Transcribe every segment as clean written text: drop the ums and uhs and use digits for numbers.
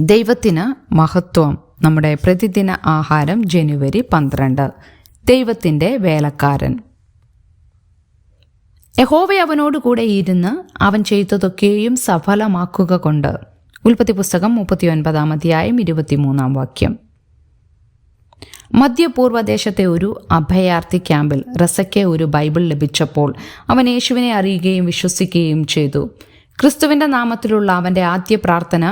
ദൈവത്തിന് മഹത്വം. നമ്മുടെ പ്രതിദിന ആഹാരം ജനുവരി 12. ദൈവത്തിൻ്റെ വേലക്കാരൻ. യഹോവ അവനോടുകൂടെ ഇരുന്ന് അവൻ ചെയ്തതൊക്കെയും സഫലമാക്കുക കൊണ്ട്. ഉൽപ്പത്തി പുസ്തകം 39 അധ്യായം 23 വാക്യം. മധ്യപൂർവ്വദേശത്തെ ഒരു അഭയാർത്ഥി ക്യാമ്പിൽ റസയ്ക്ക് ഒരു ബൈബിൾ ലഭിച്ചപ്പോൾ അവൻ യേശുവിനെ അറിയുകയും വിശ്വസിക്കുകയും ചെയ്തു. ക്രിസ്തുവിൻ്റെ നാമത്തിലുള്ള അവൻ്റെ ആദ്യ പ്രാർത്ഥന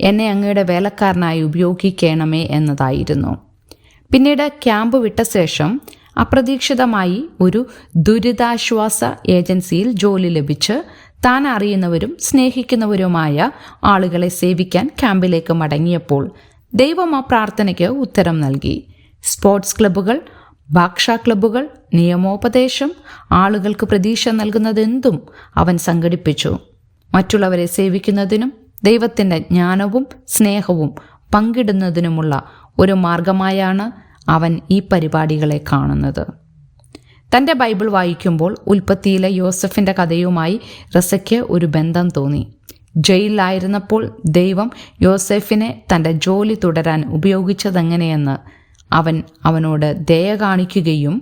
എന്നെ അങ്ങയുടെ വേലക്കാരനായി ഉപയോഗിക്കണമേ എന്നതായിരുന്നു. പിന്നീട് ക്യാമ്പ് വിട്ട ശേഷം അപ്രതീക്ഷിതമായി ഒരു ദുരിതാശ്വാസ ഏജൻസിയിൽ ജോലി ലഭിച്ച് താൻ അറിയുന്നവരും സ്നേഹിക്കുന്നവരുമായ ആളുകളെ സേവിക്കാൻ ക്യാമ്പിലേക്ക് മടങ്ങിയപ്പോൾ ദൈവം ആ പ്രാർത്ഥനയ്ക്ക് ഉത്തരം നൽകി. സ്പോർട്സ് ക്ലബ്ബുകൾ, ഭാഷാ ക്ലബ്ബുകൾ, നിയമോപദേശം, ആളുകൾക്ക് പ്രതീക്ഷ നൽകുന്നതെന്തും അവൻ സംഘടിപ്പിച്ചു. മറ്റുള്ളവരെ സേവിക്കുന്നതിനും ദൈവത്തിൻ്റെ ജ്ഞാനവും സ്നേഹവും പങ്കിടുന്നതിനുമുള്ള ഒരു മാർഗമായാണ് അവൻ ഈ പരിപാടികളെ കാണുന്നത്. തൻ്റെ ബൈബിൾ വായിക്കുമ്പോൾ ഉൽപ്പത്തിയിലെ യോസഫിൻ്റെ കഥയുമായി റസയ്ക്ക് ഒരു ബന്ധം തോന്നി. ജയിലിലായിരുന്നപ്പോൾ ദൈവം യോസെഫിനെ തൻ്റെ ജോലി തുടരാൻ ഉപയോഗിച്ചതെങ്ങനെയെന്ന് അവനോട് ദയ കാണിക്കുകയും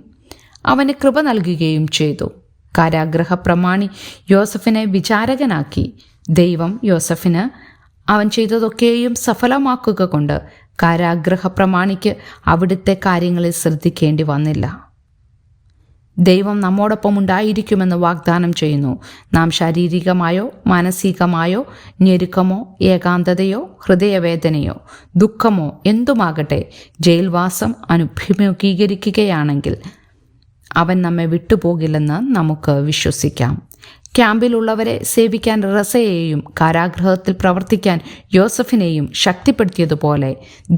അവന് കൃപ നൽകുകയും ചെയ്തു. കാരാഗ്രഹ പ്രമാണി യോസഫിനെ വിചാരകനാക്കി. ദൈവം യോസഫിന് അവൻ ചെയ്തതൊക്കെയും സഫലമാക്കുക കൊണ്ട് കാരാഗ്രഹ പ്രമാണിക്ക് അവിടുത്തെ കാര്യങ്ങളിൽ ശ്രദ്ധിക്കേണ്ടി വന്നില്ല. ദൈവം നമ്മോടൊപ്പം ഉണ്ടായിരിക്കുമെന്ന് വാഗ്ദാനം ചെയ്യുന്നു. നാം ശാരീരികമായോ മാനസികമായോ ഞെരുക്കമോ ഏകാന്തതയോ ഹൃദയവേദനയോ ദുഃഖമോ എന്തുമാകട്ടെ ജയിൽവാസം അഭിമുഖീകരിക്കുകയാണെങ്കിൽ അവൻ നമ്മെ വിട്ടുപോകില്ലെന്ന് നമുക്ക് വിശ്വസിക്കാം. ക്യാമ്പിലുള്ളവരെ സേവിക്കാൻ റസയെയും കാരാഗൃഹത്തിൽ പ്രവർത്തിക്കാൻ യോസഫിനെയും ശക്തിപ്പെടുത്തിയതുപോലെ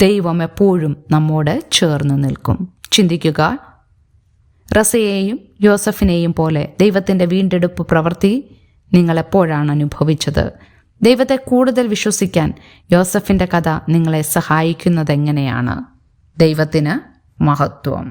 ദൈവം എപ്പോഴും നമ്മോട് ചേർന്ന് നിൽക്കും. ചിന്തിക്കുക, റസയെയും യോസഫിനെയും പോലെ ദൈവത്തിൻ്റെ വീണ്ടെടുപ്പ് പ്രവൃത്തി നിങ്ങളെപ്പോഴാണ് അനുഭവിച്ചത്? ദൈവത്തെ കൂടുതൽ വിശ്വസിക്കാൻ യോസഫിൻ്റെ കഥ നിങ്ങളെ സഹായിക്കുന്നതെങ്ങനെയാണ്? ദൈവത്തിന് മഹത്വം.